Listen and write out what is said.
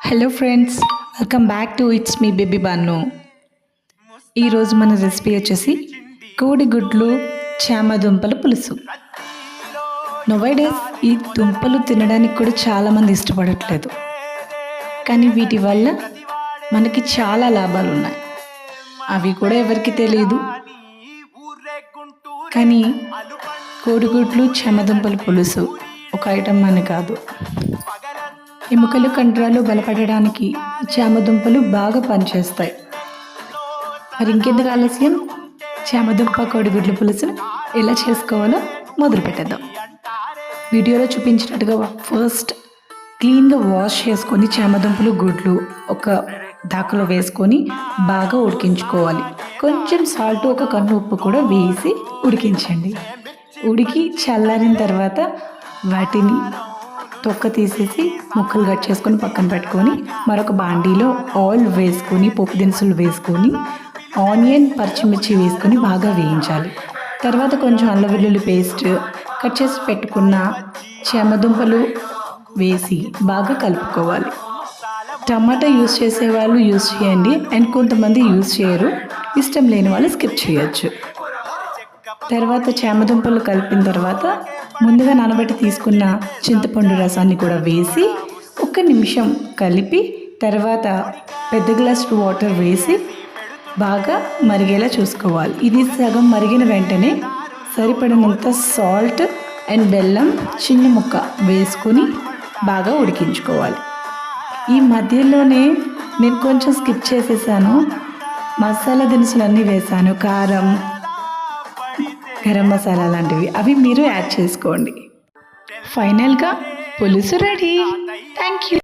Hello friends, welcome back to it's me baby Banu. ఈరోజు మన recipe వచ్చేసి కోడిగుడ్లు చామదుంపల పులుసు. నోవైడేస్ ఈ దుంపలు తినడానికి కూడా చాలామంది ఇష్టపడట్లేదు, కానీ వీటి వల్ల మనకి చాలా లాభాలు ఉన్నాయి. అవి కూడా ఎవరికి తెలియదు. కానీ కోడిగుడ్లు చామదుంపల పులుసు ఒక ఐటమ్ అని కాదు. ఎముకలు కండరాలు బలపడడానికి చామదుంపలు బాగా పనిచేస్తాయి. మరి ఇంకెందుకు ఆలస్యం, చామదుంప కోడిగుడ్ల పులుసును ఎలా చేసుకోవాలో మొదలు పెట్టేద్దాం. వీడియోలో చూపించినట్టుగా ఫస్ట్ క్లీన్గా వాష్ చేసుకొని చామదుంపలు గుడ్లు ఒక దాకలో వేసుకొని బాగా ఉడికించుకోవాలి. కొంచెం సాల్ట్, ఒక కన్ను ఉప్పు కూడా వేసి ఉడికించండి. ఉడికి చల్లారిన తర్వాత వాటిని తొక్క తీసేసి ముక్కలు కట్ చేసుకొని పక్కన పెట్టుకొని మరొక బాండీలో ఆయిల్ వేసుకొని పోపు దినుసులు వేసుకొని ఆనియన్, పచ్చిమిర్చి వేసుకొని బాగా వేయించాలి. తర్వాత కొంచెం అల్లం వెల్లుల్లి పేస్ట్, కట్ చేసి పెట్టుకున్న చామదుంపలు వేసి బాగా కలుపుకోవాలి. టమాటా యూస్ చేసే వాళ్ళు యూస్ చేయండి, అండ్ కొంతమంది యూస్ చేయరు. ఇష్టం లేని వాళ్ళు స్కిప్ చేయొచ్చు. తర్వాత చామదుంపలు కలిపిన తర్వాత ముందుగా నానబెట్టి తీసుకున్న చింతపండు రసాన్ని కూడా వేసి 1 నిమిషం కలిపి తర్వాత పెద్ద గ్లాస్ వాటర్ వేసి బాగా మరిగేలా చూసుకోవాలి. ఇది సగం మరిగిన వెంటనే సరిపడినంత సాల్ట్ అండ్ బెల్లం చిన్న ముక్క వేసుకొని బాగా ఉడికించుకోవాలి. ఈ మధ్యలోనే నేను కొంచెం స్కిప్ చేసేసాను. మసాలా దినుసులన్నీ వేసాను, కారం, గరం మసాలా లాంటివి, అవి మీరు యాడ్ చేసుకోండి. ఫైనల్గా పులుసు రెడీ. Thank you.